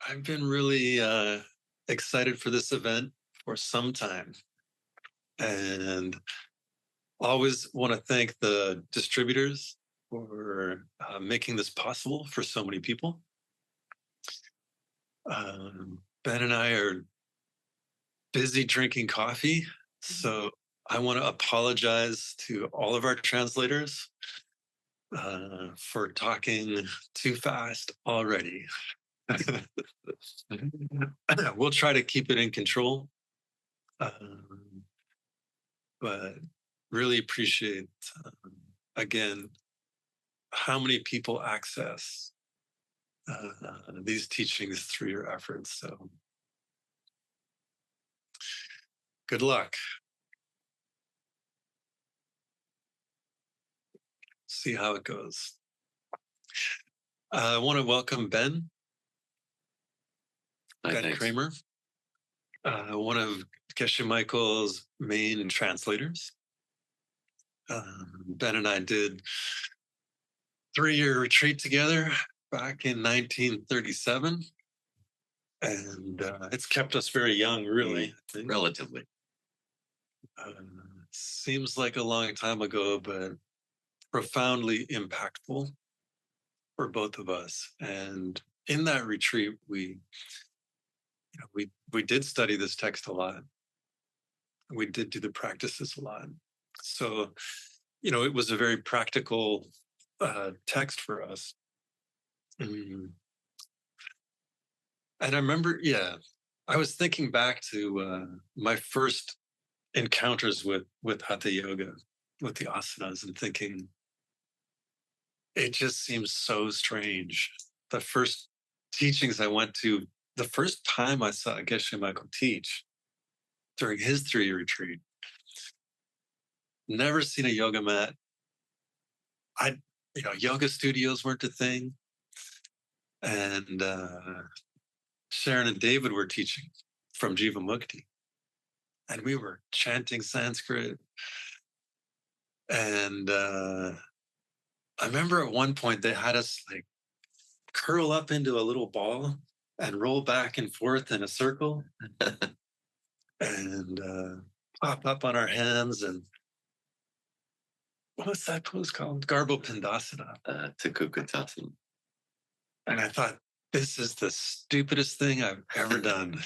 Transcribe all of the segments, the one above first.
I've been really excited for this event for some time, and always want to thank the distributors for making this possible for so many people. Ben and I are busy drinking coffee, so I want to apologize to all of our translators for talking too fast already. We'll try to keep it in control. But really appreciate, again, how many people access these teachings through your efforts. So good luck. See how it goes. I want to welcome Ben Kramer, one of Geshe Michael's main translators. Ben and I did 3-year retreat together back in 1937. And it's kept us very young, really. Relatively. Seems like a long time ago, but profoundly impactful for both of us. And in that retreat, we did study this text a lot. We did do the practices a lot. So, it was a very practical text for us. And I remember, I was thinking back to my first encounters with Hatha yoga, with the asanas, and thinking, it just seems so strange. The first teachings I went to, the first time I saw Geshe Michael teach during his 3-year retreat, never seen a yoga mat. Yoga studios weren't a thing. And Sharon and David were teaching from Jiva Mukti. And we were chanting Sanskrit. And I remember at one point they had us like curl up into a little ball and roll back and forth in a circle and pop up on our hands. And what was that pose called? Garbo Pindasana. Takukatasana. And I thought, this is the stupidest thing I've ever done.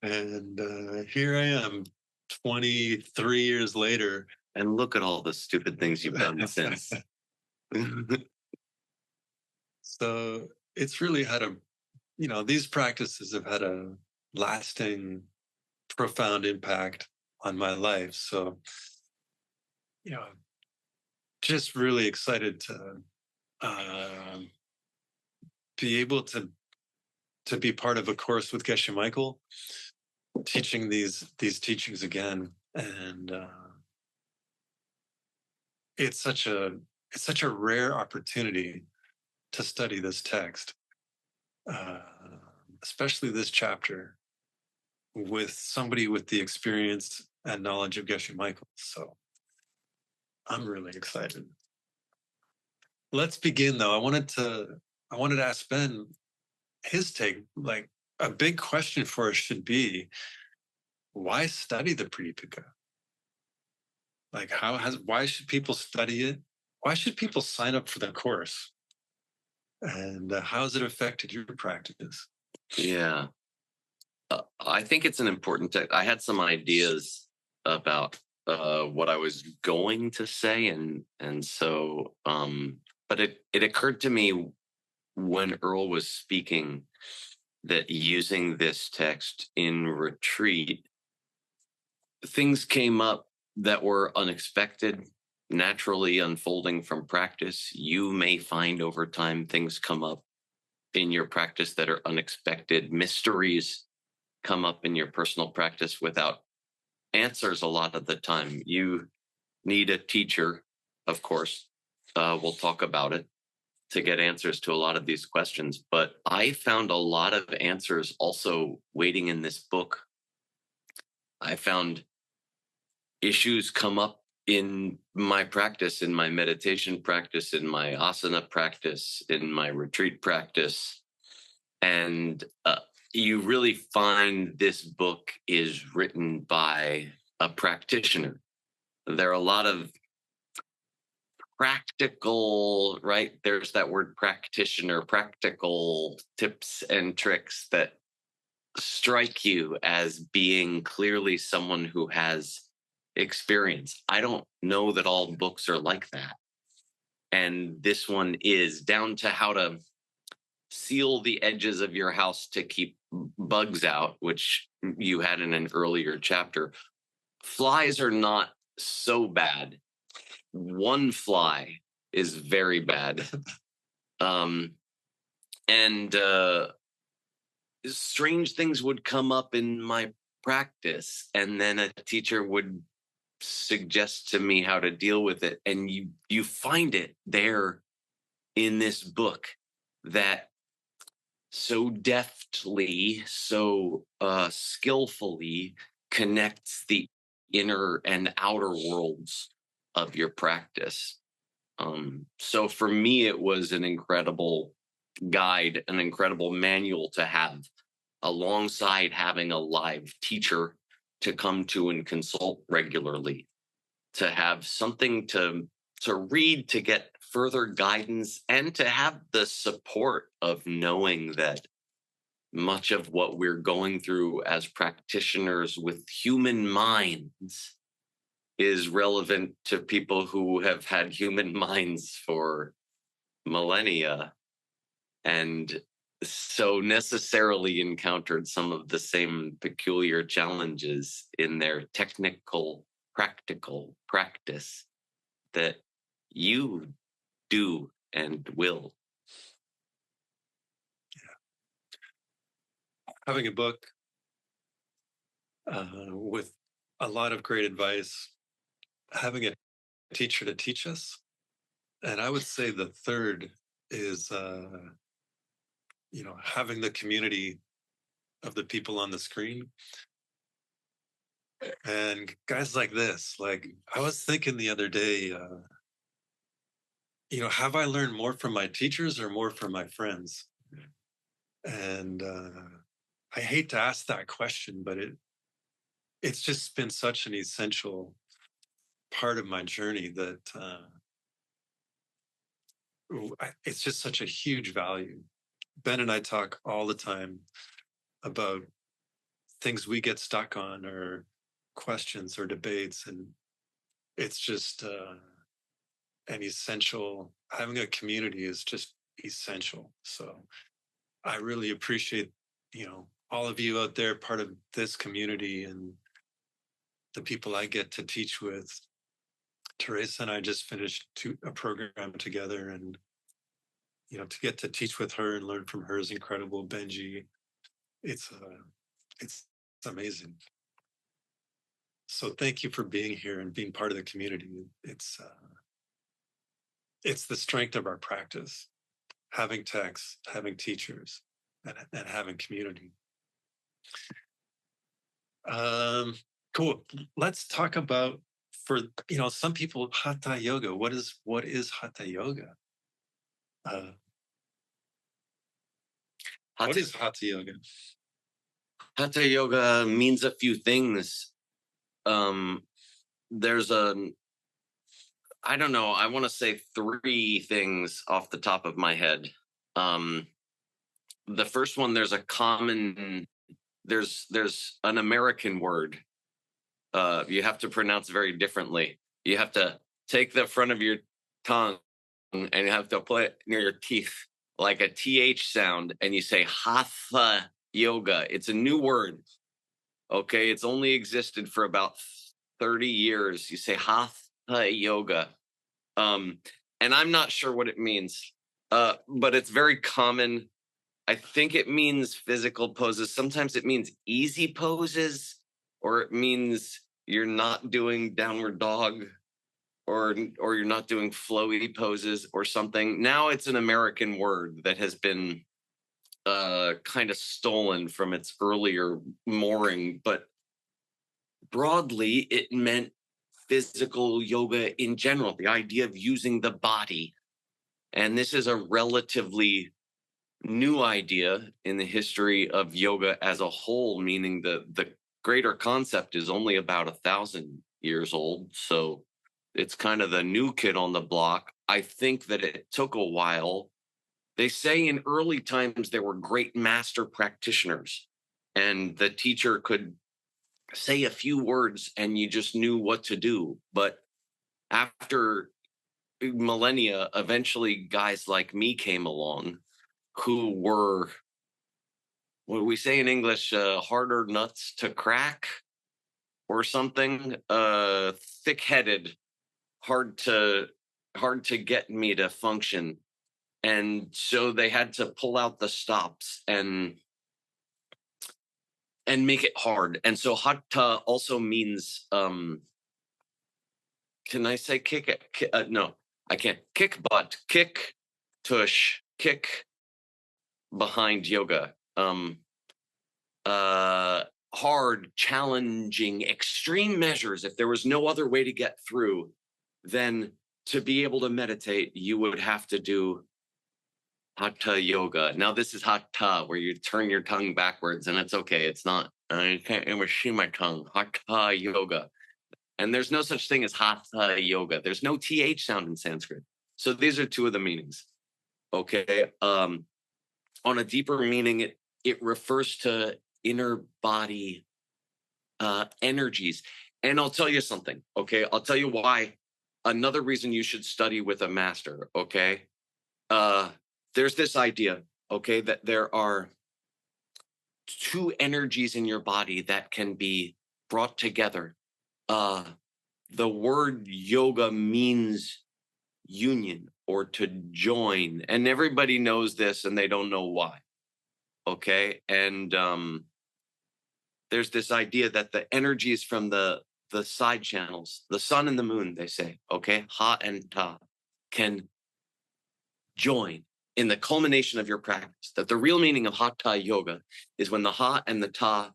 And here I am 23 years later. And look at all the stupid things you've done since. So it's really had these practices have had a lasting, profound impact on my life. So, just really excited to be able to be part of a course with Geshe Michael, teaching these teachings again. And it's such a rare opportunity to study this text, especially this chapter, with somebody with the experience and knowledge of Geshe Michael. So I'm really excited. Let's begin, though. I wanted to ask Ben his take. Like, a big question for us should be, why study the Pradipika? Like, why should people study it? Why should people sign up for the course? And how has it affected your practice? Yeah. I think it's an important text. I had some ideas about what I was going to say, and so but it occurred to me when Earle was speaking that using this text in retreat, things came up that were unexpected, naturally unfolding from practice. You may find over time things come up in your practice that are unexpected. Mysteries come up in your personal practice without answers a lot of the time. You need a teacher, of course. We'll talk about it, to get answers to a lot of these questions. But I found a lot of answers also waiting in this book. I found issues come up in my practice, in my meditation practice, in my asana practice, in my retreat practice. And you really find this book is written by a practitioner. There are a lot of practical, right? There's that word practitioner, practical tips and tricks that strike you as being clearly someone who has experience. I don't know that all books are like that. And this one is, down to how to seal the edges of your house to keep bugs out, which you had in an earlier chapter. Flies are not so bad. One fly is very bad. And strange things would come up in my practice, and then a teacher would suggest to me how to deal with it. And you find it there in this book that so deftly, so skillfully connects the inner and outer worlds of your practice. So for me, it was an incredible guide, an incredible manual to have alongside having a live teacher to come to and consult regularly, to have something to read, to get further guidance, and to have the support of knowing that much of what we're going through as practitioners with human minds is relevant to people who have had human minds for millennia, and so necessarily encountered some of the same peculiar challenges in their technical, practical practice that you do and will. Having a book with a lot of great advice, having a teacher to teach us. And I would say the third is, having the community of the people on the screen. And guys like this, like I was thinking the other day, have I learned more from my teachers or more from my friends? And I hate to ask that question, but it's just been such an essential part of my journey that it's just such a huge value. Ben and I talk all the time about things we get stuck on, or questions or debates, and it's just an essential, having a community is just essential. So I really appreciate, all of you out there, part of this community, and the people I get to teach with. Teresa and I just finished a program together, and to get to teach with her and learn from her is incredible. Benji, it's amazing. So thank you for being here and being part of the community. It's the strength of our practice, having texts, having teachers, and having community. Cool. Let's talk about, for some people, Hatha yoga. What is Hatha yoga? What is Hatha yoga? Hatha yoga means a few things. There's I don't know, I want to say three things off the top of my head. The first one, there's an American word. You have to pronounce very differently. You have to take the front of your tongue and you have to put it near your teeth like a TH sound, and you say Hatha yoga. It's a new word. Okay, it's only existed for about 30 years. You say Hatha yoga. And I'm not sure what it means, but it's very common. I think it means physical poses. Sometimes it means easy poses, or it means you're not doing downward dog, or you're not doing flowy poses or something. Now it's an American word that has been kind of stolen from its earlier mooring, but broadly it meant physical yoga in general, the idea of using the body. And this is a relatively new idea in the history of yoga as a whole, meaning the greater concept is only about 1,000 years old. So it's kind of the new kid on the block. I think that it took a while. They say in early times there were great master practitioners, and the teacher could say a few words and you just knew what to do. But after millennia, eventually guys like me came along who were, what do we say in English, harder nuts to crack or something, thick-headed, hard to get me to function. And so they had to pull out the stops and make it hard. And so Hatha also means, can I say kick it? No, I can't. Kick butt, kick tush, kick behind yoga. Hard, challenging, extreme measures. If there was no other way to get through, then to be able to meditate, you would have to do Hatha yoga. Now, this is Hatha, where you turn your tongue backwards, and it's okay. It's not, I can't ever see my tongue. Hatha yoga. And there's no such thing as Hatha yoga. There's no TH sound in Sanskrit. So these are two of the meanings. Okay. On a deeper meaning, it refers to inner body energies. And I'll tell you something. Okay. I'll tell you why. Another reason you should study with a master. Okay. There's this idea, okay, that there are two energies in your body that can be brought together. The word yoga means union or to join, and everybody knows this and they don't know why. Okay. And there's this idea that the energies from the side channels, the sun and the moon, they say, okay, ha and ta, can join in the culmination of your practice. That the real meaning of Hatha yoga is when the ha and the ta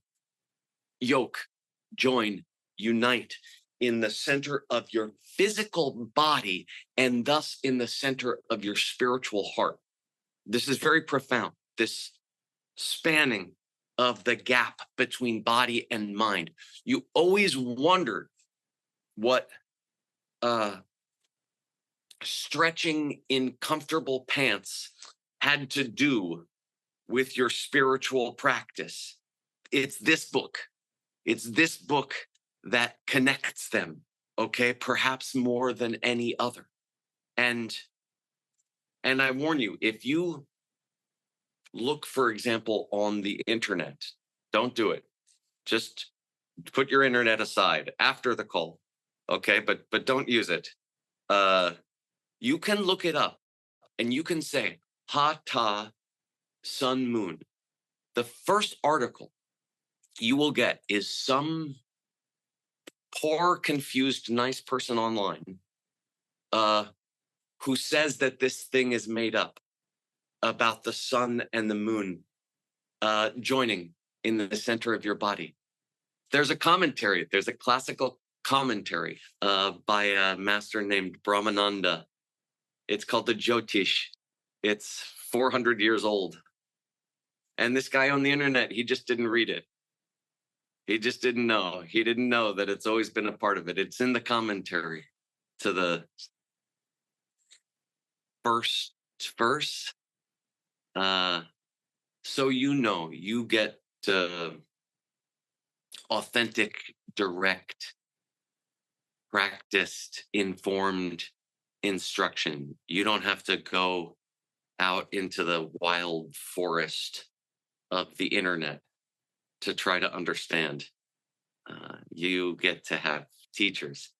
yoke, join, unite in the center of your physical body, and thus in the center of your spiritual heart. This is very profound, this spanning of the gap between body and mind. You always wondered what stretching in comfortable pants had to do with your spiritual practice. It's this book. It's this book that connects them, okay? Perhaps more than any other. And I warn you, if you look, for example, on the internet, don't do it. Just put your internet aside after the call, okay? But don't use it. You can look it up and you can say, Hatha, sun, moon. The first article you will get is some poor, confused, nice person online who says that this thing is made up about the sun and the moon joining in the center of your body. There's a commentary. There's a classical commentary by a master named Brahmananda. It's called the Jyotish. It's 400 years old. And this guy on the internet, he just didn't read it. He just didn't know. He didn't know that it's always been a part of it. It's in the commentary to the first verse. So you get authentic, direct, practiced, informed instruction. You don't have to go out into the wild forest of the internet to try to understand. You get to have teachers.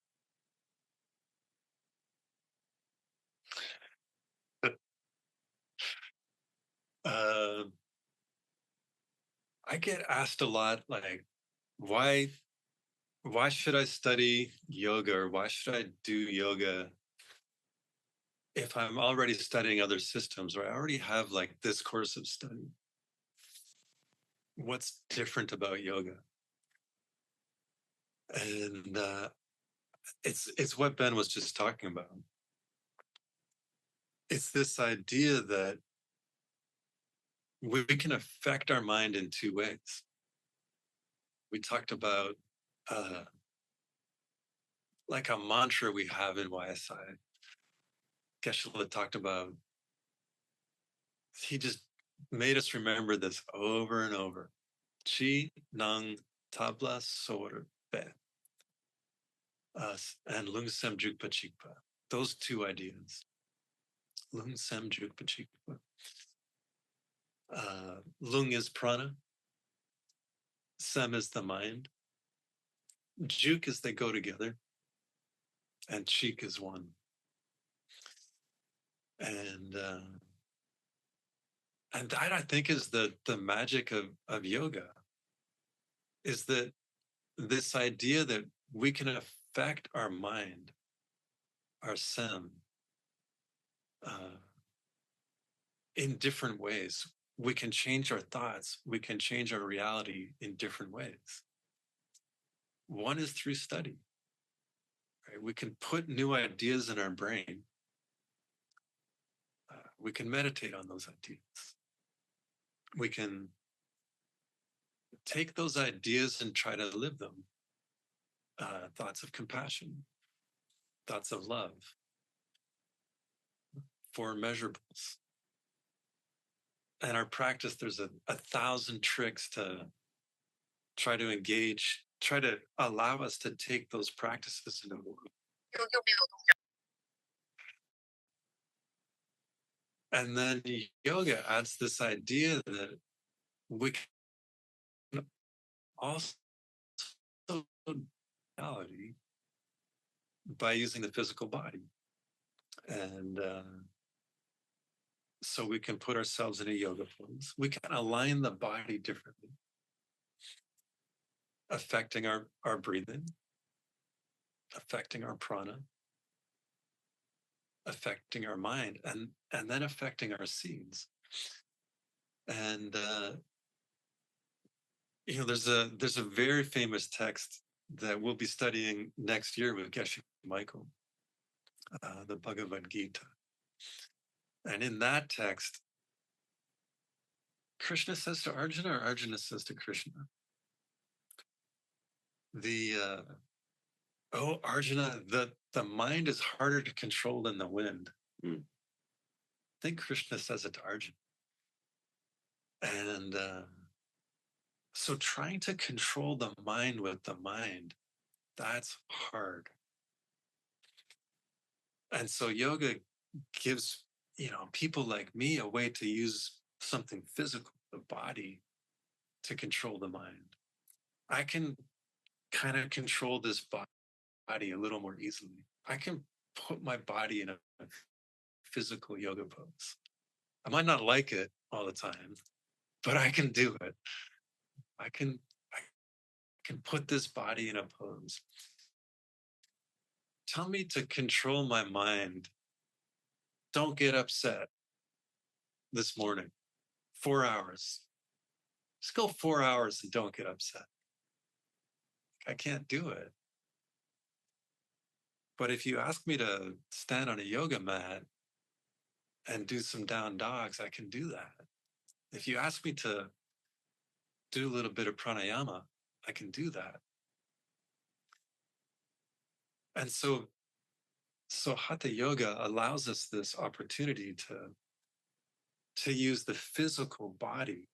I get asked a lot, like, why should I study yoga, or why should I do yoga if I'm already studying other systems, or I already have like this course of study? What's different about yoga? And it's what Ben was just talking about. It's this idea that we can affect our mind in two ways. We talked about like a mantra we have in YSI. Geshe-la talked about, he just made us remember this over and over. Chi Nang Tabla Sor Be. And Lung Sem Jukpa Chikpa. Those two ideas. Lung Sem Jukpa Chikpa. Lung is prana. Sem is the mind. Juk is they go together. And Chik is one. And that, I think, is the magic of yoga, is that this idea that we can affect our mind, our sem, in different ways. We can change our thoughts. We can change our reality in different ways. One is through study. Right? We can put new ideas in our brain. We can meditate on those ideas. We can take those ideas and try to live them. Thoughts of compassion, thoughts of love, for measurables. And our practice, there's a 1,000 tricks to try to engage, try to allow us to take those practices into the world. And then yoga adds this idea that we can also reality by using the physical body. And so we can put ourselves in a yoga pose. We can align the body differently, affecting our breathing, affecting our prana, affecting our mind, and then affecting our seeds. And there's a very famous text that we'll be studying next year with Geshe Michael, the Bhagavad Gita. And in that text, Krishna says to Arjuna, or Arjuna says to Krishna, oh, Arjuna, the mind is harder to control than the wind. I think Krishna says it to Arjuna. And so trying to control the mind with the mind, that's hard. And so yoga gives, people like me a way to use something physical, the body, to control the mind. I can kind of control this body a little more easily. I can put my body in a physical yoga pose. I might not like it all the time, but I can do it. I can put this body in a pose. Tell me to control my mind. Don't get upset this morning. 4 hours. Just go 4 hours and don't get upset. I can't do it. But if you ask me to stand on a yoga mat and do some down dogs, I can do that. If you ask me to do a little bit of pranayama, I can do that. And so Hatha yoga allows us this opportunity to use the physical body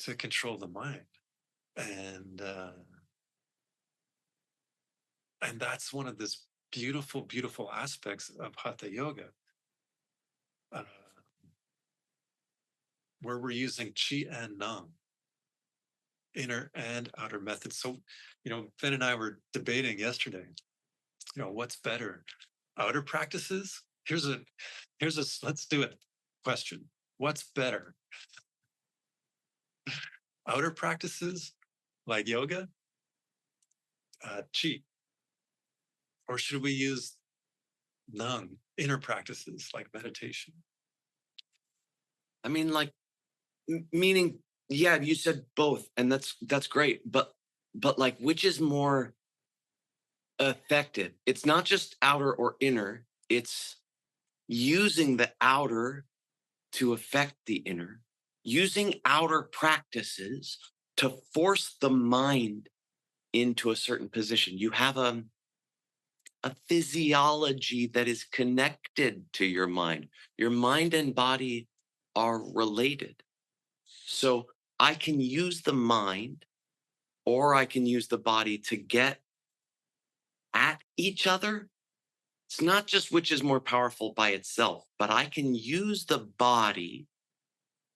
to control the mind. And that's one of this beautiful, beautiful aspects of Hatha yoga, where we're using Chi and Nam, inner and outer methods. So, Ben and I were debating yesterday, what's better, outer practices? Here's a let's do it question. What's better? Outer practices like yoga, Chi, or should we use Nam, inner practices like meditation? I mean, like, meaning, yeah, you said both, and that's great, but like, which is more effective. It's not just outer or inner, it's using the outer to affect the inner, using outer practices to force the mind into a certain position. You have a physiology that is connected to your mind. Your mind and body are related. So I can use the mind or I can use the body to get at each other. It's not just which is more powerful by itself, but I can use the body,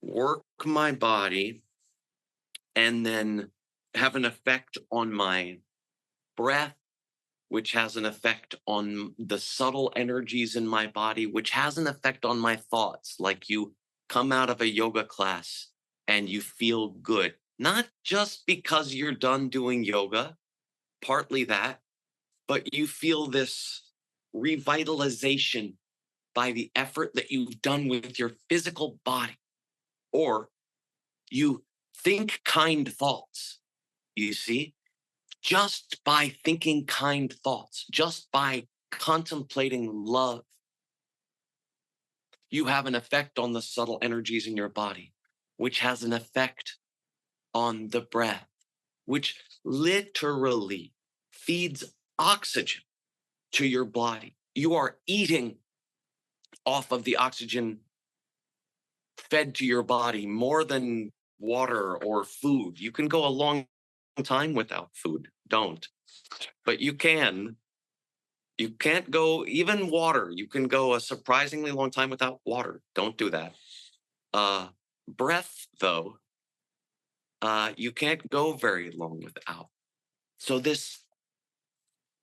work my body, and then have an effect on my breath, which has an effect on the subtle energies in my body, which has an effect on my thoughts. Like you come out of a yoga class and you feel good, not just because you're done doing yoga, partly that, but you feel this revitalization by the effort that you've done with your physical body. Or you think kind thoughts, you see, just by thinking kind thoughts, just by contemplating love, you have an effect on the subtle energies in your body, which has an effect on the breath, which literally feeds oxygen to your body. You are eating off of the oxygen fed to your body more than water or food. You can go a long time without food. Don't. But you can. You can't go even water. You can go a surprisingly long time without water. Don't do that. Breath, though, you can't go very long without. So this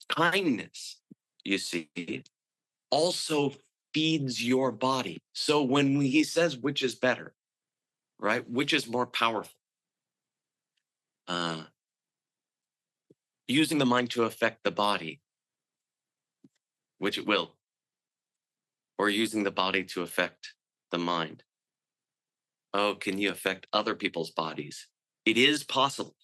kindness, you see, also feeds your body. So when he says which is better, right? Which is more powerful? Using the mind to affect the body, which it will, or using the body to affect the mind. Oh, can you affect other people's bodies? It is possible.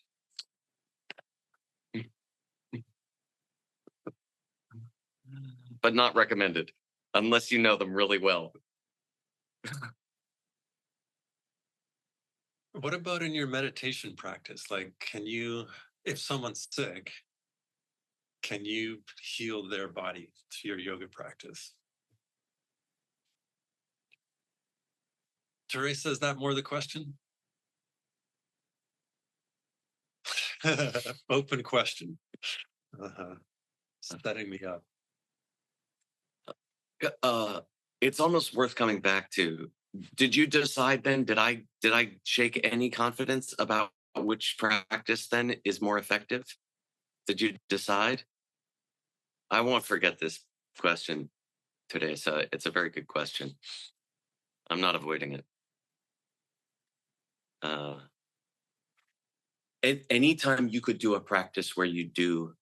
But not recommended unless you know them really well. What about in your meditation practice? Like, can you, if someone's sick, can you heal their body through your yoga practice? Teresa, is that more the question? Open question. Setting me up. It's almost worth coming back to. Did you decide then? Did I shake any confidence about which practice then is more effective? Did you decide? I won't forget this question today. So it's a very good question. I'm not avoiding it. Anytime you could do a practice where you do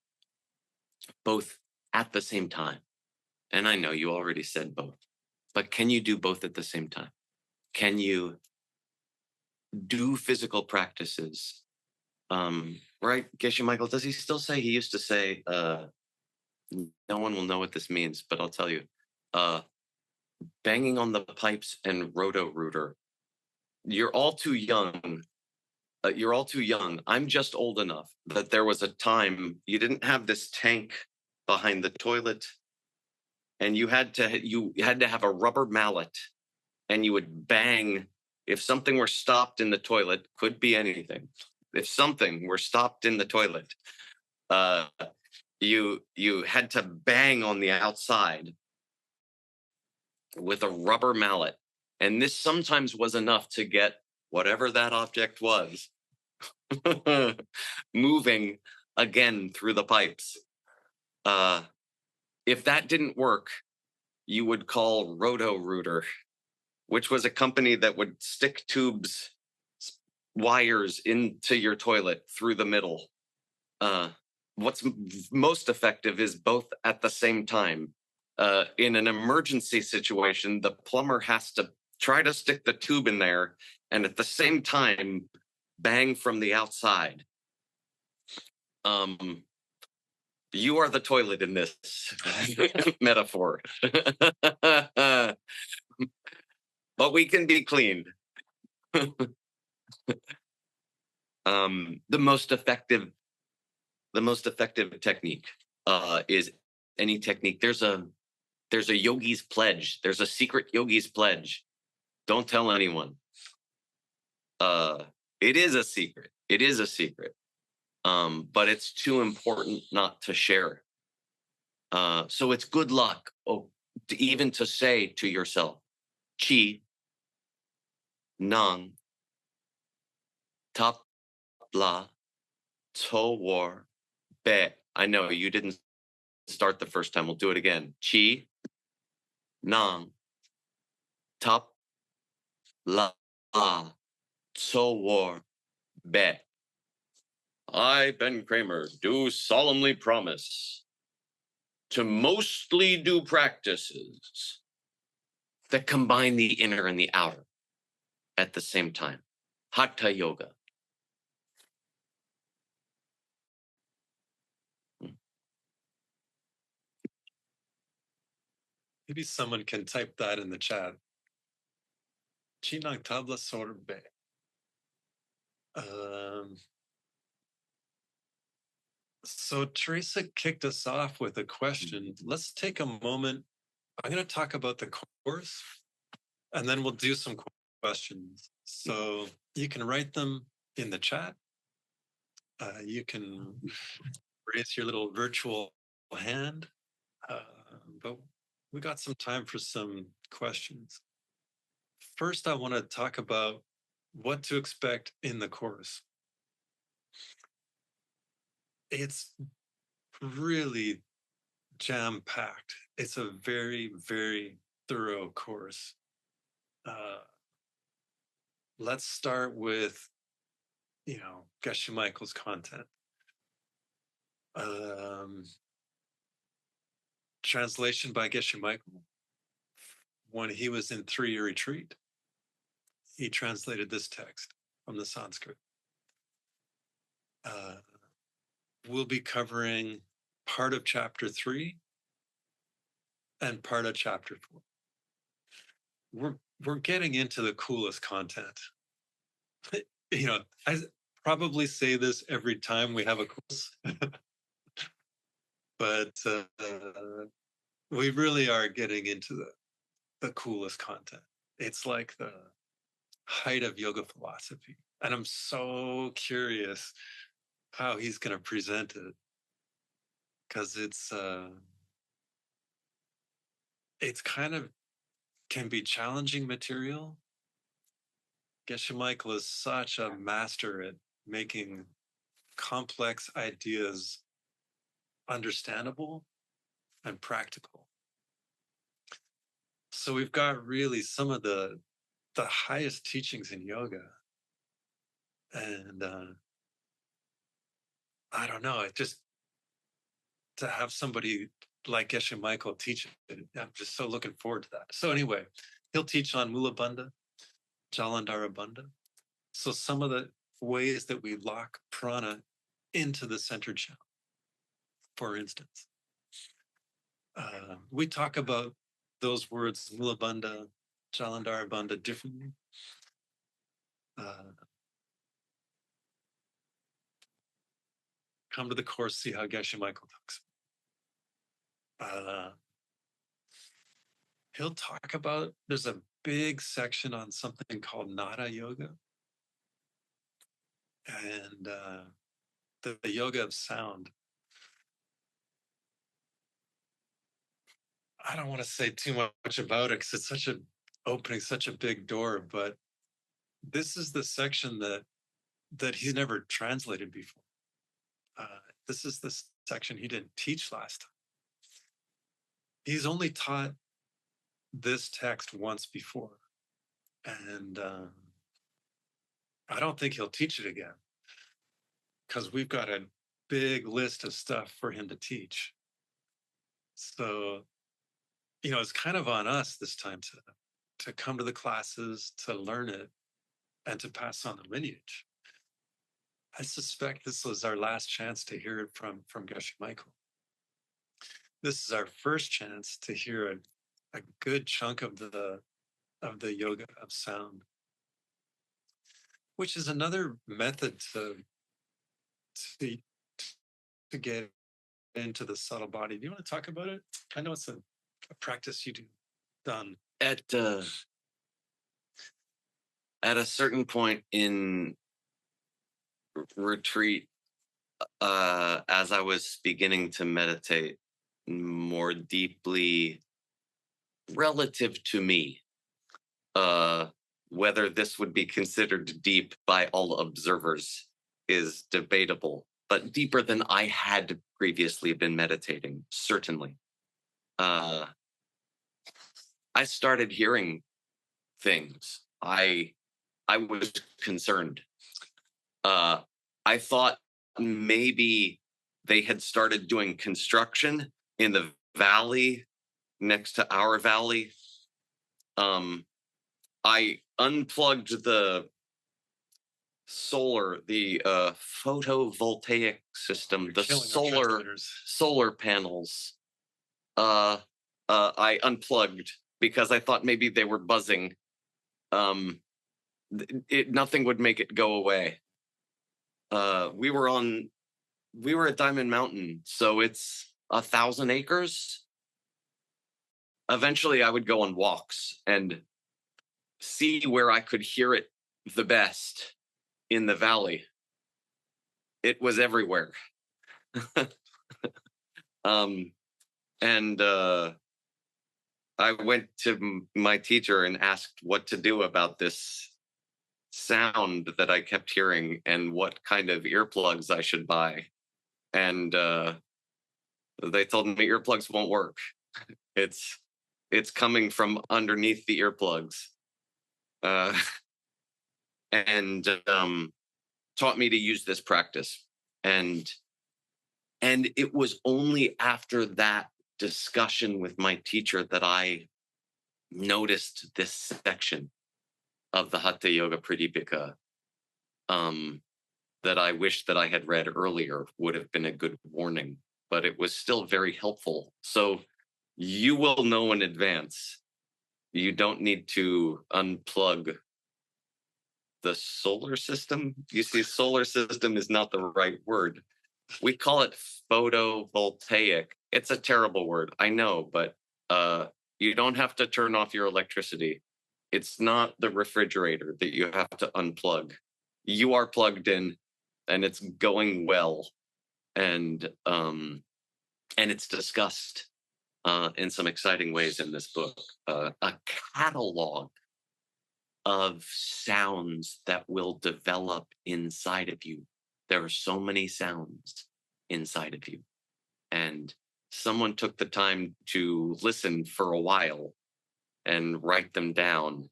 both at the same time, and I know you already said both, but can you do both at the same time? Can you do physical practices? Right, Geshe Michael, does he still say, he used to say, no one will know what this means, but I'll tell you, banging on the pipes and roto-rooter. You're all too young. You're all too young. I'm just old enough that there was a time you didn't have this tank behind the toilet, and you had to have a rubber mallet, and you would bang if something were stopped in the toilet. Could be anything. If something were stopped in the toilet, you had to bang on the outside with a rubber mallet, and this sometimes was enough to get whatever that object was moving again through the pipes. If that didn't work, you would call Roto-Rooter, which was a company that would stick tubes, wires into your toilet through the middle. What's most effective is both at the same time. In an emergency situation, the plumber has to try to stick the tube in there and at the same time bang from the outside. You are the toilet in this metaphor. But we can be cleaned. The most effective technique is any technique. There's a yogi's pledge. There's a secret yogi's pledge. Don't tell anyone. It is a secret. It is a secret. But it's too important not to share. So it's good luck. Even to say to yourself, chi, nang, tap, la, to, war, be. I know you didn't start the first time. We'll do it again. Chi, nang, tap, la, to, war, be. I, Ben Kramer, do solemnly promise to mostly do practices that combine the inner and the outer at the same time. Hatha yoga. Maybe someone can type that in the chat. Chinang tabla sorbe. So Teresa kicked us off with a question. Let's take a moment. I'm going to talk about the course, and then we'll do some questions. So you can write them in the chat. You can raise your little virtual hand, but we got some time for some questions. First, I want to talk about what to expect in the course. It's really jam-packed. It's a very, very thorough course. Let's start with, Geshe Michael's content. Translation by Geshe Michael. When he was in 3-year retreat, he translated this text from the Sanskrit. We'll be covering part of chapter 3 and part of chapter 4. We're getting into the coolest content. I probably say this every time we have a course, but we really are getting into the coolest content. It's like the height of yoga philosophy. And I'm so curious how he's going to present it, because it's kind of can be challenging material. Geshe Michael is such a master at making complex ideas understandable and practical. So we've got really some of the highest teachings in yoga. And I don't know, it just, to have somebody like Geshe Michael teach it, I'm just so looking forward to that. So anyway, he'll teach on Mula Bandha, Jalandhara Bandha. So some of the ways that we lock prana into the center channel, for instance. We talk about those words, Mula Bandha, Jalandhara Bandha, differently. Come to the course, see how Geshe Michael talks. He'll talk about, there's a big section on something called Nada Yoga, and the yoga of sound. I don't want to say too much about it because it's opening such a big door, but this is the section that he's never translated before. This is the section he didn't teach last time. He's only taught this text once before, and I don't think he'll teach it again, because we've got a big list of stuff for him to teach. So, it's kind of on us this time to come to the classes, to learn it, and to pass on the lineage. I suspect this was our last chance to hear it from Geshe Michael. this is our first chance to hear a good chunk of the yoga of sound, which is another method to to get into the subtle body. Do you want to talk about it? I know it's a practice you do done. At a certain point in retreat, as I was beginning to meditate more deeply relative to me, uh, whether this would be considered deep by all observers is debatable, but deeper than I had previously been meditating, certainly. I started hearing things. I was concerned. I thought maybe they had started doing construction in the valley next to our valley. I unplugged the photovoltaic system, You're the killing our solar transmitters. solar panels. I unplugged because I thought maybe they were buzzing. Nothing would make it go away. We were at Diamond Mountain, so it's 1,000 acres. Eventually, I would go on walks and see where I could hear it the best in the valley. It was everywhere. And I went to my teacher and asked what to do about this sound that I kept hearing and what kind of earplugs I should buy. And they told me earplugs won't work. It's coming from underneath the earplugs. And taught me to use this practice. And it was only after that discussion with my teacher that I noticed this section of the Hatha Yoga Pradipika that I wish that I had read earlier. Would have been a good warning, but it was still very helpful. So you will know in advance. You don't need to unplug the solar system. You see, solar system is not the right word. We call it photovoltaic. It's a terrible word, I know, but you don't have to turn off your electricity. It's not the refrigerator that you have to unplug. You are plugged in, and it's going well, and it's discussed in some exciting ways in this book. A catalog of sounds that will develop inside of you. There are so many sounds inside of you. And someone took the time to listen for a while and write them down.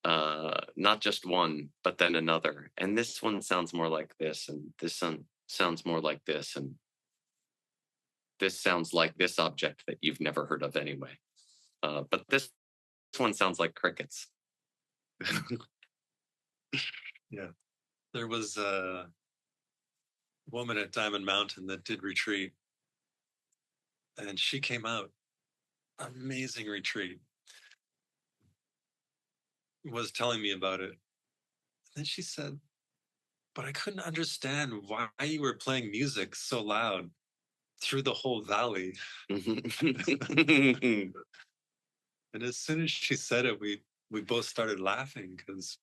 Not just one, but then another. And this one sounds more like this, and this one sounds more like this, and this sounds like this object that you've never heard of anyway. But this one sounds like crickets. Yeah. There was a woman at Diamond Mountain that did retreat, and she came out. Amazing retreat. Was telling me about it. And then she said, but I couldn't understand why you were playing music so loud through the whole valley. And as soon as she said it, we both started laughing because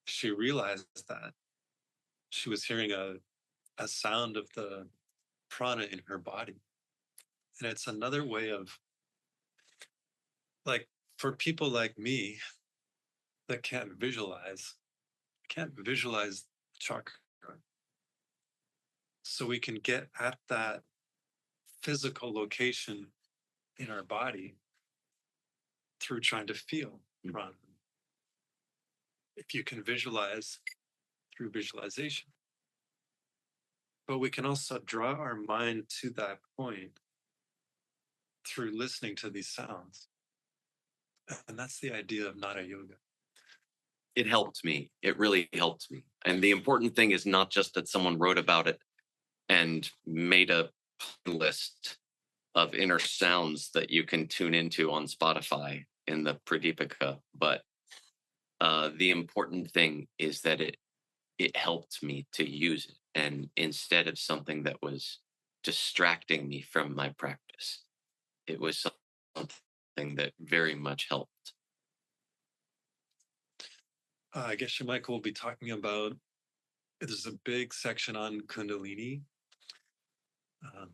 she realized that she was hearing a sound of the prana in her body. And it's another way of, like, for people like me that can't visualize chakra. So we can get at that physical location in our body through trying to feel prana. If you can visualize through visualization. But we can also draw our mind to that point through listening to these sounds. And that's the idea of Nada Yoga. It helped me. It really helped me. And the important thing is not just that someone wrote about it and made a list. of inner sounds that you can tune into on Spotify in the Pradipika. But the important thing is that it helped me to use it, and instead of something that was distracting me from my practice, it was something that very much helped. I guess Michael will be talking about, there's a big section on Kundalini,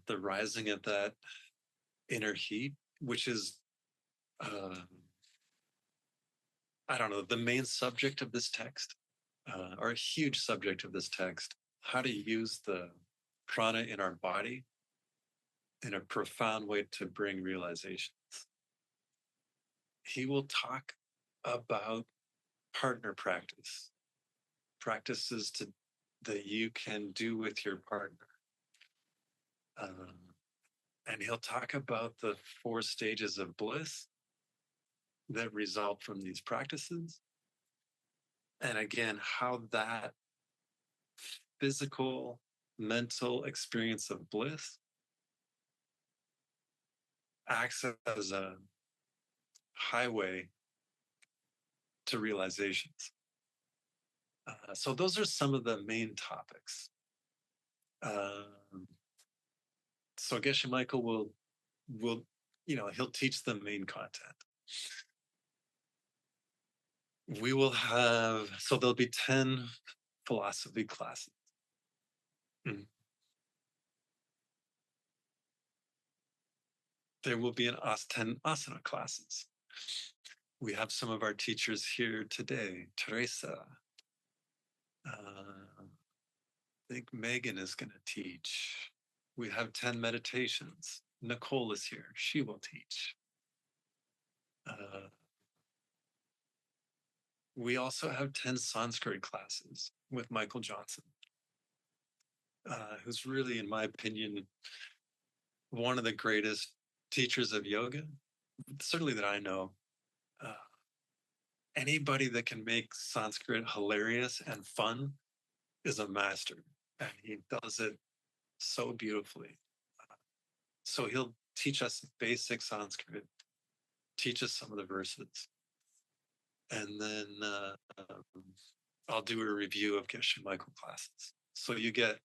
the rising of that inner heat, which is, I don't know, the main subject of this text, or a huge subject of this text, how to use the prana in our body in a profound way to bring realizations. He will talk about partner practice, practices that you can do with your partner. And he'll talk about the 4 stages of bliss that result from these practices. And again, how that physical, mental experience of bliss acts as a highway to realizations. So those are some of the main topics. So Geshe Michael will he'll teach the main content. We will have, so there'll be 10 philosophy classes. There will be 10 asana classes. We have some of our teachers here today. Teresa. I think Megan is going to teach. We have 10 meditations. Nicole is here. She will teach. We also have 10 Sanskrit classes with Michael Johnson, who's really, in my opinion, one of the greatest teachers of yoga, certainly that I know. Anybody that can make Sanskrit hilarious and fun is a master, and he does it so beautifully. So he'll teach us basic Sanskrit, teach us some of the verses, and then I'll do a review of Geshe Michael classes. So you get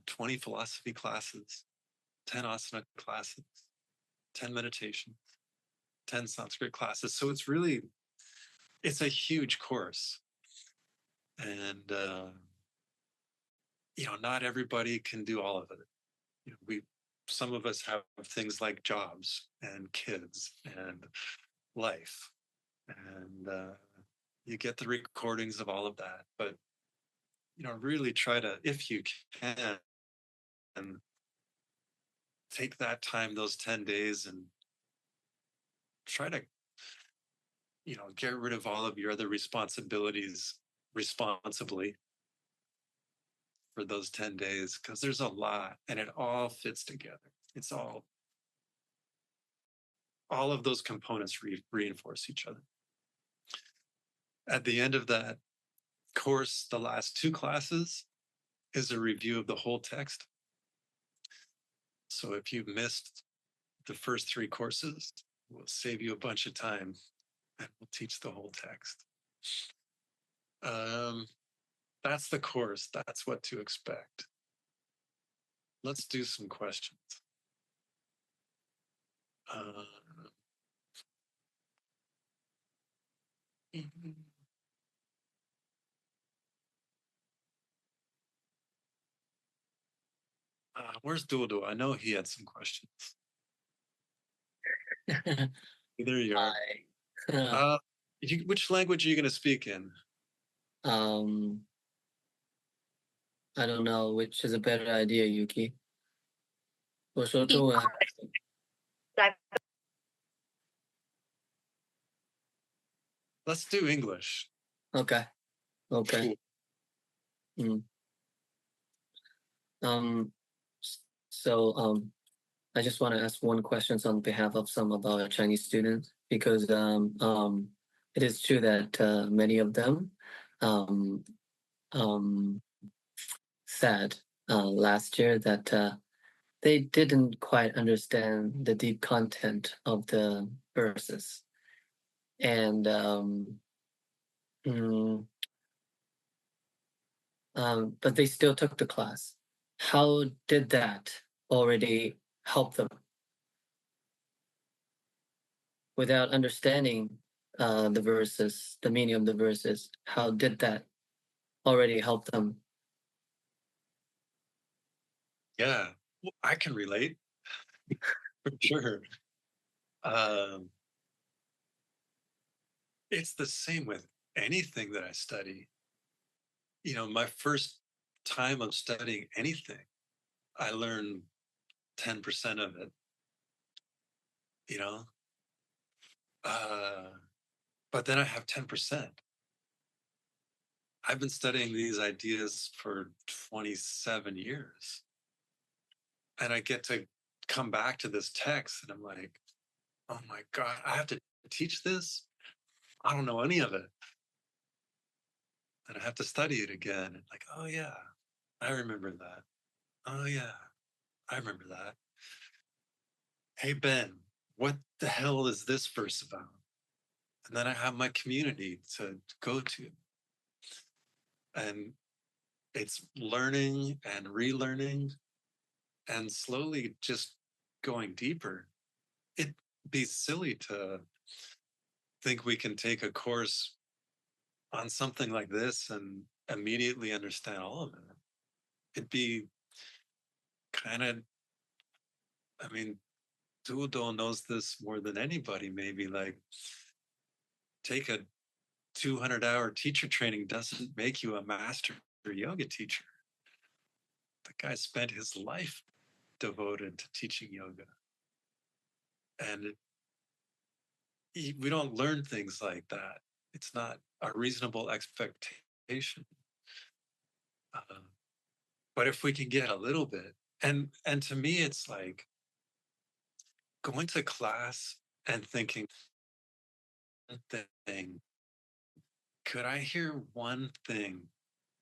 20 philosophy classes, 10 asana classes, 10 meditations, 10 Sanskrit classes. So it's a huge course. And, not everybody can do all of it. Some of us have things like jobs and kids and life. And you get the recordings of all of that. But, really try to, if you can, and take that time, those 10 days, and try to, get rid of all of your other responsibilities responsibly for those 10 days, because there's a lot and it all fits together. It's all of those components reinforce each other. At the end of that course, the last 2 classes is a review of the whole text. So if you've missed the first 3 courses, we'll save you a bunch of time and we'll teach the whole text. That's the course. That's what to expect. Let's do some questions. Where's Dodo? I know he had some questions. There you are. Hi. Which language are you going to speak in? I don't know which is a better idea, Yuki. 我说中文还是 Let's do English. Okay. Okay. Cool. So I just want to ask one question on behalf of some of our Chinese students, because it is true that many of them said last year that they didn't quite understand the deep content of the verses. And mm, but they still took the class. How did that already help them? Without understanding the verses, the meaning of the verses, how did that already help them? Yeah, well, I can relate for sure. Um, it's the same with anything that I study. You know, my first time of studying anything, I learned 10% of it, you know, uh, but then I have 10%. I've been studying these ideas for 27 years, and I get to come back to this text, and I'm like, oh my God, I have to teach this? I don't know any of it. And I have to study it again. And like, oh yeah, I remember that. Oh yeah, I remember that. Hey Ben, what the hell is this verse about? And then I have my community to go to. And it's learning and relearning and slowly just going deeper. It'd be silly to think we can take a course on something like this and immediately understand all of it. It'd be kind of, I mean, Duodo knows this more than anybody, maybe. Like, take a 200-hour teacher training doesn't make you a master yoga teacher. The guy spent his life devoted to teaching yoga. And we don't learn things like that. It's not a reasonable expectation. Uh, but if we can get a little bit, and to me, it's like going to class and thinking, thing, could I hear one thing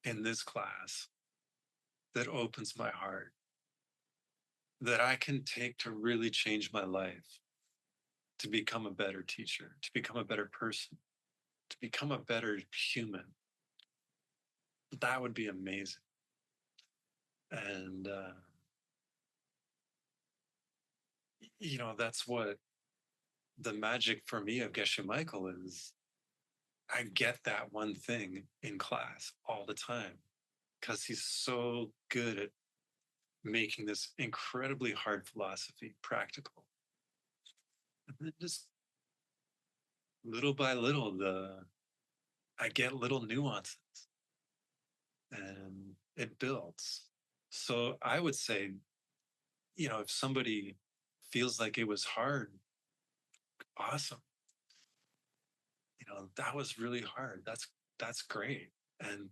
in this class that opens my heart, that I can take to really change my life, to become a better teacher, to become a better person, to become a better human? That would be amazing. And, you know, that's what the magic for me of Geshe Michael is. I get that one thing in class all the time because he's so good at making this incredibly hard philosophy practical. And then just little by little, I get little nuances and it builds. So I would say, you know, if somebody feels like it was hard, awesome. You know, that was really hard. That's great. And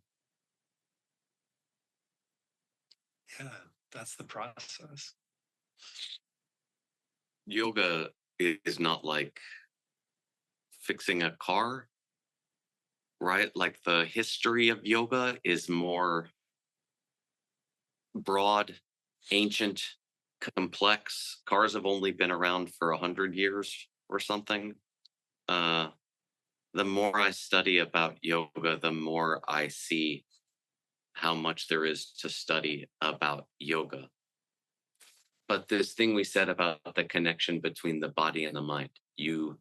yeah, that's the process. Yoga is not like fixing a car, right? Like the history of yoga is more broad, ancient, complex. Cars have only been around for 100 years or something. Uh, the more I study about yoga, the more I see how much there is to study about yoga. But this thing we said about the connection between the body and the mind, you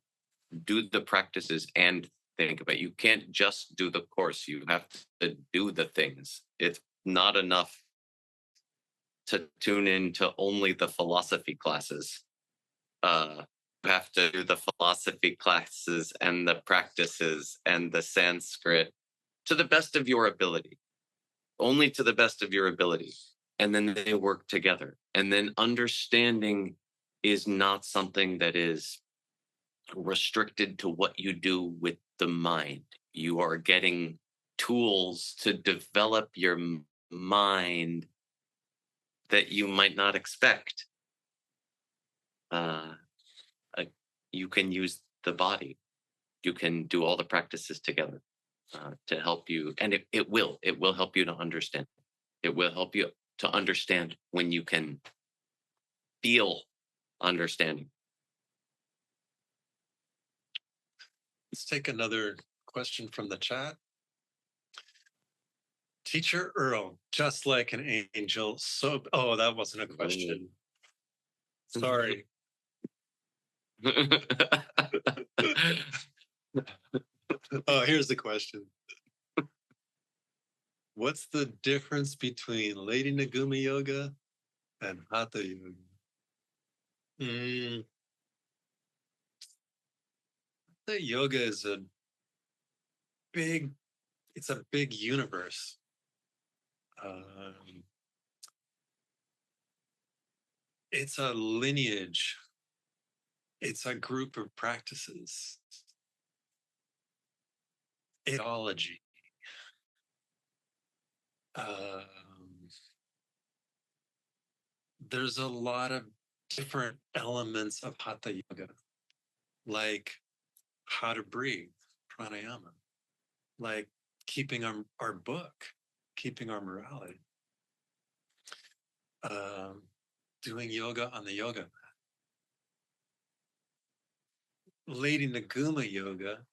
do the practices and think about it. You can't just do the course. You have to do the things. It's not enough to tune into only the philosophy classes. You have to do the philosophy classes and the practices and the Sanskrit to the best of your ability, only to the best of your ability. And then they work together. And then understanding is not something that is restricted to what you do with the mind. You are getting tools to develop your mind that you might not expect. You can use the body. You can do all the practices together to help you. And it will help you to understand. It will help you to understand when you can feel understanding. Let's take another question from the chat. Teacher Earle, just like an angel. So, oh, that wasn't a question. Sorry. Oh, here's the question. What's the difference between Lady Naguma yoga and Hatha yoga? Hatha yoga is it's a big universe. It's a lineage. It's a group of practices. Ethology. There's a lot of different elements of Hatha yoga, like how to breathe, pranayama, like keeping our book, keeping our morality, doing yoga on the yoga mat. Lady Naguma yoga,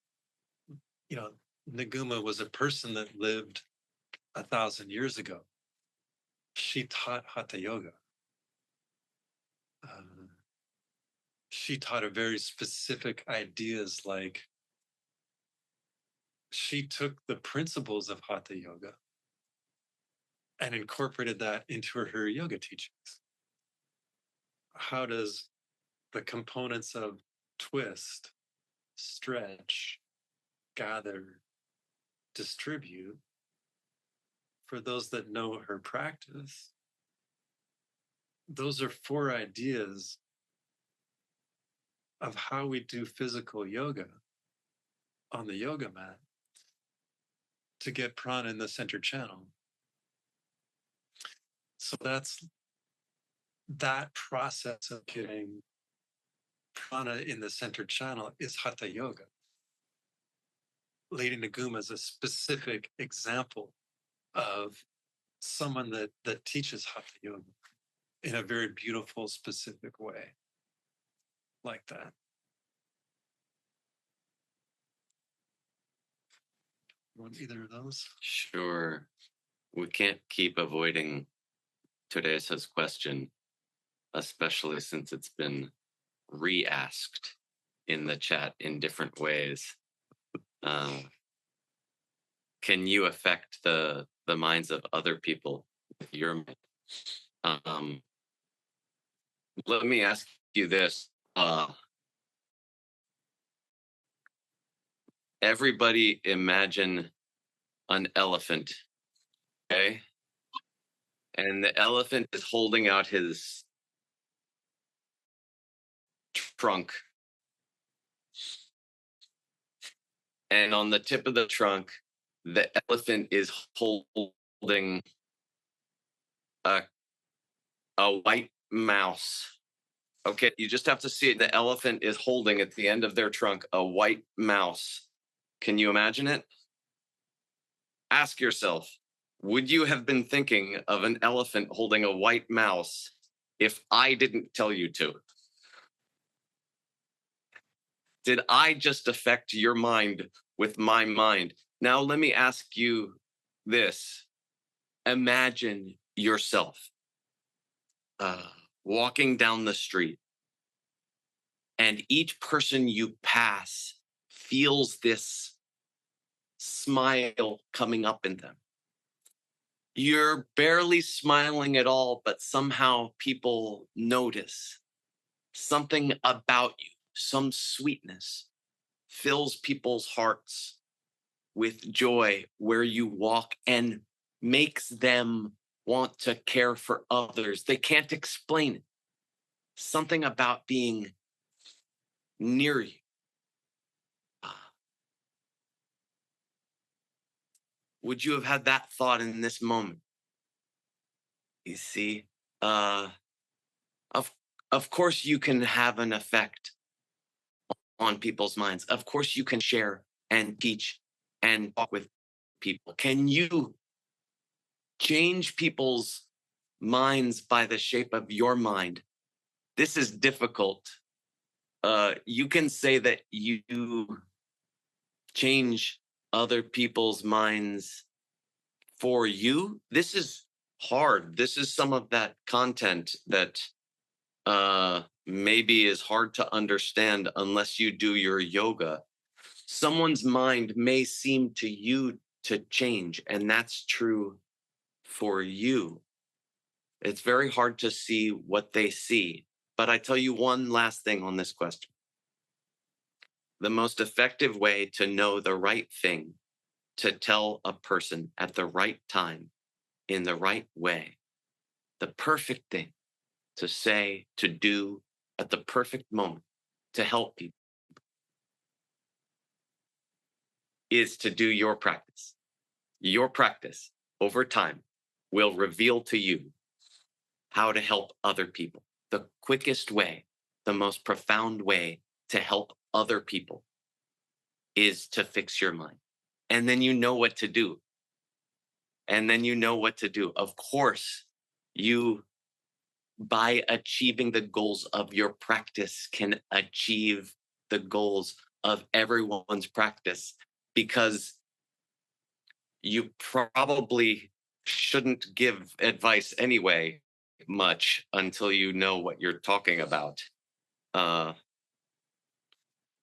Naguma was a person that lived 1,000 years ago. She taught Hatha yoga. She taught a very specific ideas, like she took the principles of Hatha yoga and incorporated that into her yoga teachings. How does the components of twist, stretch, gather, distribute, for those that know her practice, those are 4 ideas of how we do physical yoga on the yoga mat to get prana in the center channel. So that's that process of getting prana in the center channel is Hatha yoga. Lady Naguma is a specific example of someone that teaches Hatha yoga in a very beautiful, specific way, like that. Want either of those? Sure. We can't keep avoiding Teresa's question, especially since it's been re-asked in the chat in different ways. Can you affect the minds of other people with your mind? Let me ask you this. Everybody imagine an elephant, okay? And the elephant is holding out his trunk. And on the tip of the trunk, the elephant is holding a white mouse. Okay, you just have to see it. The elephant is holding at the end of their trunk a white mouse. Can you imagine it? Ask yourself, would you have been thinking of an elephant holding a white mouse if I didn't tell you to? Did I just affect your mind with my mind? Now, let me ask you this. Imagine yourself walking down the street, and each person you pass feels this smile coming up in them. You're barely smiling at all, but somehow people notice something about you, some sweetness fills people's hearts with joy where you walk and makes them want to care for others. They can't explain it. Something about being near you. Would you have had that thought in this moment? You see, of course you can have an effect on people's minds. Of course you can share and teach and talk with people. Can you change people's minds by the shape of your mind this is difficult. You can say that you change other people's minds for you. This is hard. This is some of that content that maybe is hard to understand unless you do your yoga. Someone's mind may seem to you to change, and that's true for you. It's very hard to see what they see. But I tell you one last thing on this question. The most effective way to know the right thing to tell a person at the right time, in the right way, the perfect thing to say, to do at the perfect moment to help people is to do your practice. Your practice over time will reveal to you how to help other people. The quickest way, the most profound way to help other people is to fix your mind. And then you know what to do. And then you know what to do. Of course, you, by achieving the goals of your practice, can achieve the goals of everyone's practice, because you probably shouldn't give advice anyway much until you know what you're talking about.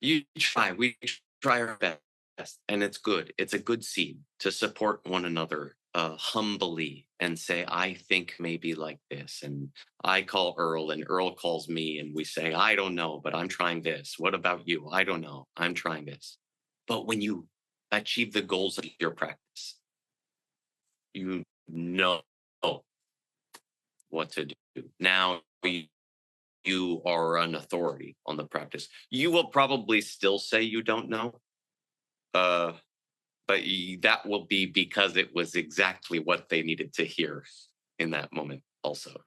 We try our best, and it's good. It's a good seed to support one another humbly and say, I think maybe like this. And I call Earle and Earle calls me and we say, I don't know, but I'm trying this. What about you? I don't know. I'm trying this. But when you achieve the goals of your practice, you know what to do. Now you are an authority on the practice. You will probably still say you don't know, but that will be because it was exactly what they needed to hear in that moment also.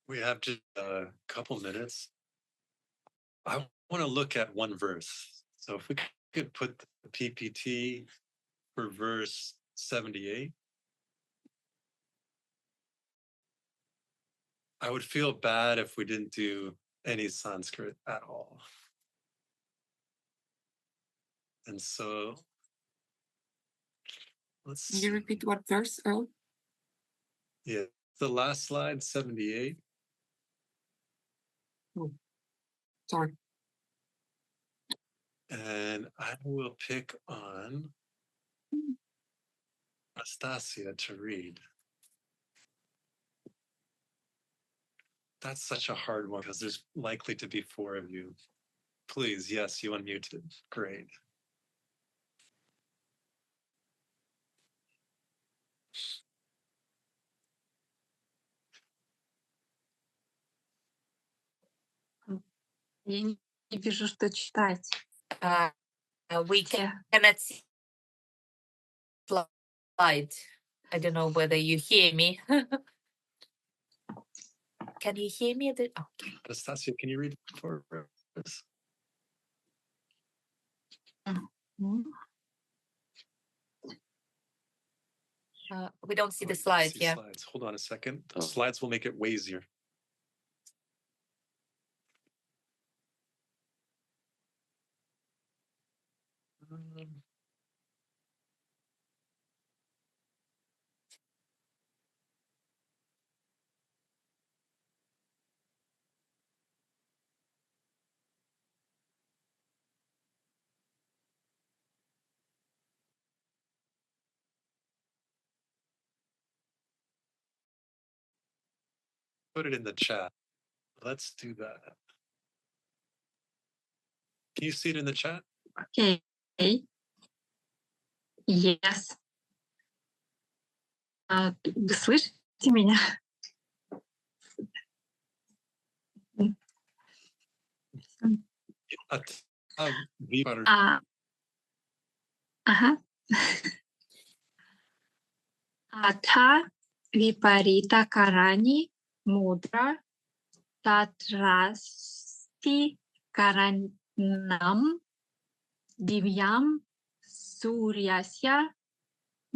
We have just a couple minutes. I want to look at one verse. So if we could put the PPT for verse 78. I would feel bad if we didn't do any Sanskrit at all. And so let's Can you repeat what verse, Earle? Yeah, the last slide, 78. Oh, sorry. And I will pick on Anastasia to read. That's such a hard one because there's likely to be 4 of you. Please, yes, you unmuted. Great. Я не вижу, что читать. We cannot see slide. I don't know whether you hear me. Can you hear me? Okay. Anastasia, can you read for us? We don't see the you slide. see Yeah. Slides. Hold on a second. The slides will make it way easier. Put it in the chat. Let's do that. Can you see it in the chat? Okay. Yes. Вы слышите меня? Ага. Атха випарита карани мудра татрасти каранам дивьям сурьясya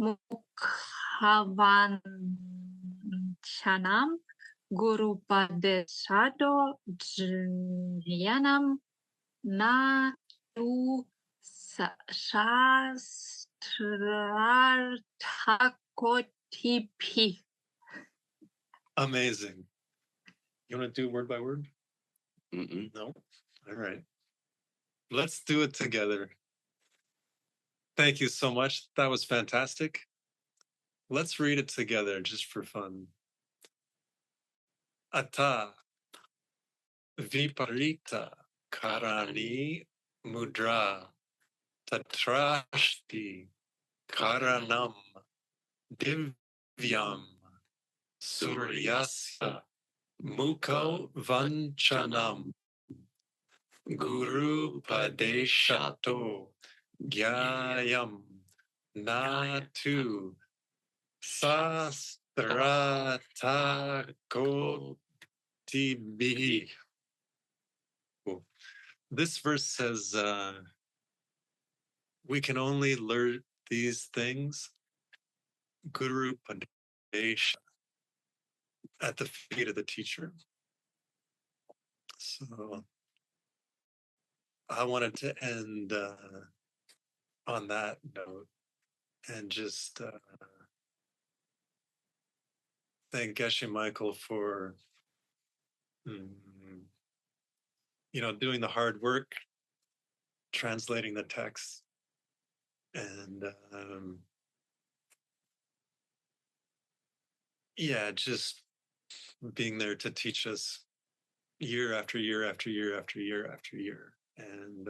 Mukhavancanam Guru Padeshado Jnanam Na Tu Shastrarthakotipi. Amazing. You want to do word by word? Mm-mm. No? All right. Let's do it together. Thank you so much. That was fantastic. Let's read it together just for fun. Ata viparita karani mudra tatrashti karanam divyam suryasya muko vanchanam guru padeshato gyayam natu sastratakotibihi. Cool. This verse says we can only learn these things guru padesha, at the feet of the teacher. So I wanted to end on that note and just thank Geshe Michael for doing the hard work, translating the text, and just being there to teach us year after year after year after year after year. And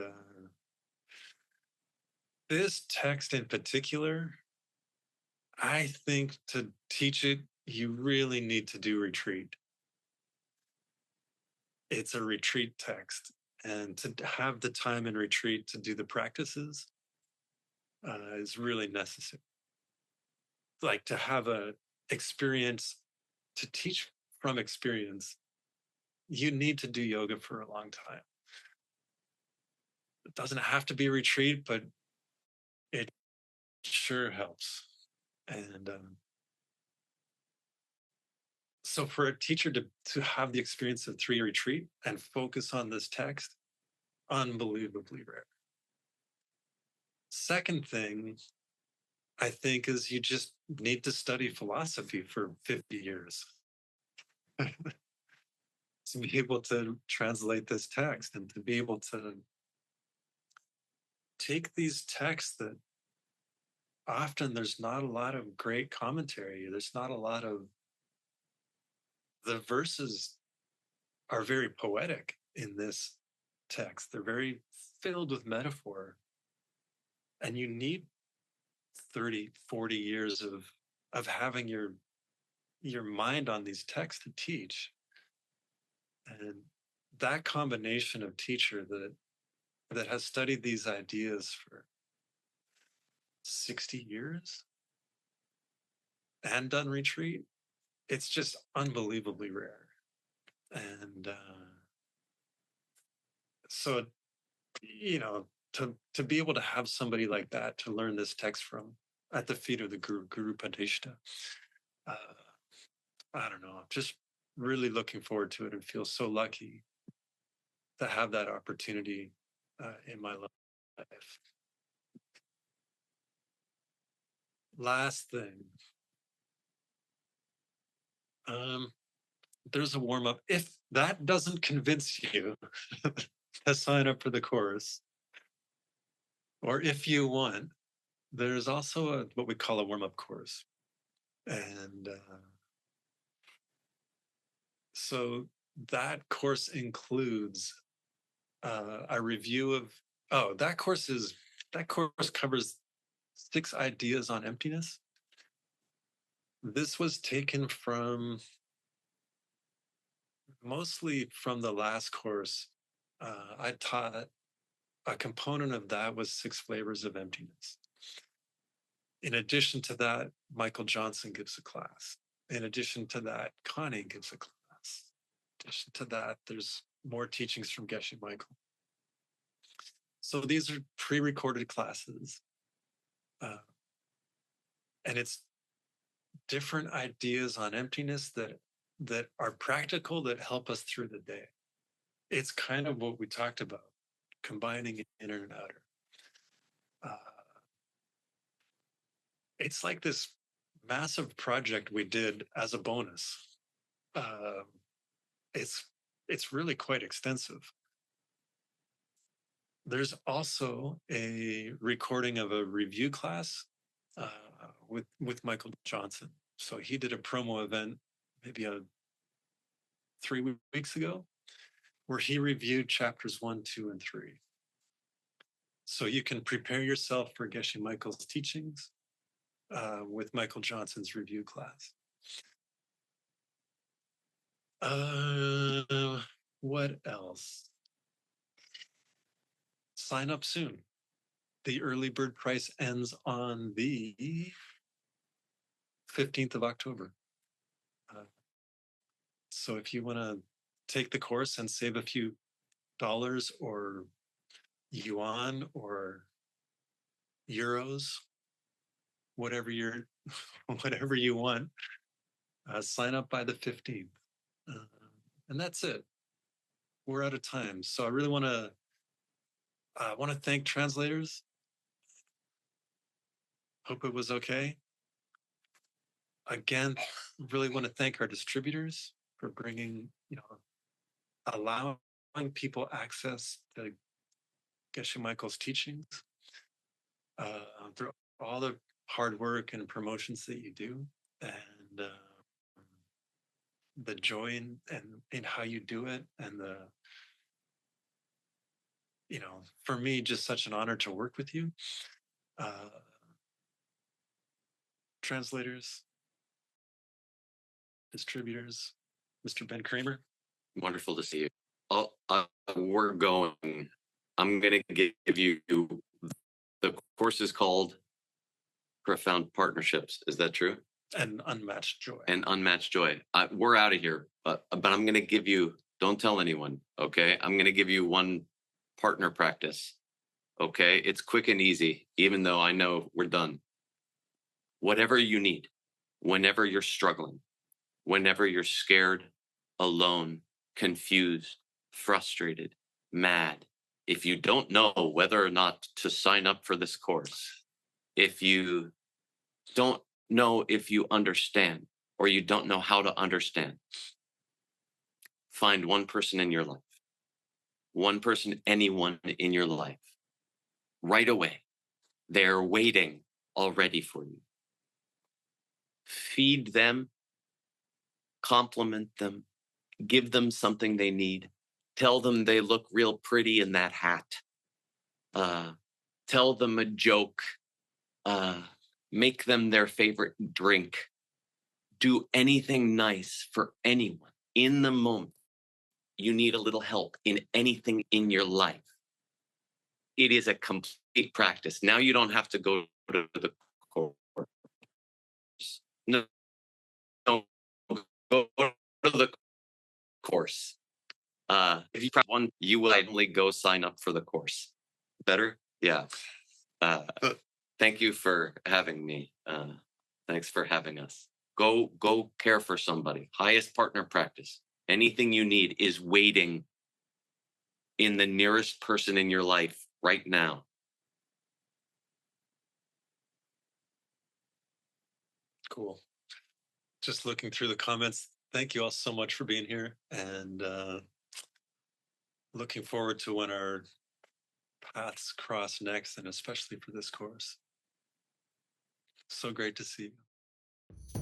this text in particular, I think to teach it, you really need to do retreat. It's a retreat text. And to have the time in retreat to do the practices is really necessary. Like to have a experience, to teach from experience, you need to do yoga for a long time. It doesn't have to be a retreat, but it sure helps. And so for a teacher to have the experience of 3 retreat and focus on this text, unbelievably rare. Second thing, I think, is you just need to study philosophy for 50 years to be able to translate this text and to be able to take these texts that often there's not a lot of great commentary. There's not a lot of, the verses are very poetic in this text. They're very filled with metaphor. And you need 30, 40 years of having your mind on these texts to teach. And that combination of teacher that has studied these ideas for 60 years and done retreat, it's just unbelievably rare. And so, to be able to have somebody like that to learn this text from at the feet of the Guru Padeshta, I don't know, I'm just really looking forward to it and feel so lucky to have that opportunity in my life. Last thing, there's a warm up. If that doesn't convince you to sign up for the course, or if you want, there's also what we call a warm up course. And so that course includes a review of, that course covers 6 ideas on emptiness. This was taken mostly from the last course. I taught a component of that was 6 flavors of emptiness. In addition to that, Michael Johnson gives a class. In addition to that, Connie gives a class. In addition to that, there's more teachings from Geshe Michael. So these are pre-recorded classes. And it's different ideas on emptiness that are practical, that help us through the day. It's kind of what we talked about, combining inner and outer. It's like this massive project we did as a bonus. It's really quite extensive. There's also a recording of a review class with Michael Johnson. So he did a promo event maybe 3 weeks ago, where he reviewed chapters 1, 2, and 3. So you can prepare yourself for Geshe Michael's teachings with Michael Johnson's review class. What else? Sign up soon. The early bird price ends on the 15th of October. So if you want to take the course and save a few dollars or yuan or euros, whatever you want, sign up by the 15th. And that's it. We're out of time. So I really want to thank translators. Hope it was okay. Again, really want to thank our distributors for bringing, allowing people access to Geshe Michael's teachings, through all the hard work and promotions that you do, and the joy in how you do it, and for me, just such an honor to work with you. Translators, distributors, Mr. Ben Kramer. Wonderful to see you. We're going. I'm going to give you, the course is called Profound Partnerships. Is that true? And Unmatched Joy. And Unmatched Joy. We're out of here, but I'm going to give you, don't tell anyone, okay? I'm going to give you one partner practice, okay? It's quick and easy, even though I know we're done. Whatever you need, whenever you're struggling, whenever you're scared, alone, confused, frustrated, mad, if you don't know whether or not to sign up for this course, if you don't know if you understand, or you don't know how to understand, find one person in your life, anyone in your life, right away. They're waiting already for you. Feed them, compliment them, give them something they need. Tell them they look real pretty in that hat. Tell them a joke. Make them their favorite drink. Do anything nice for anyone in the moment. You need a little help in anything in your life. It is a complete practice. Now you don't have to go to the course. No, go to the course. If you practice one, you will only go sign up for the course. Better? Yeah. Thank you for having me. Thanks for having us. Go care for somebody. Highest partner practice. Anything you need is waiting in the nearest person in your life right now. Cool. Just looking through the comments. Thank you all so much for being here, and looking forward to when our paths cross next, and especially for this course. So great to see you.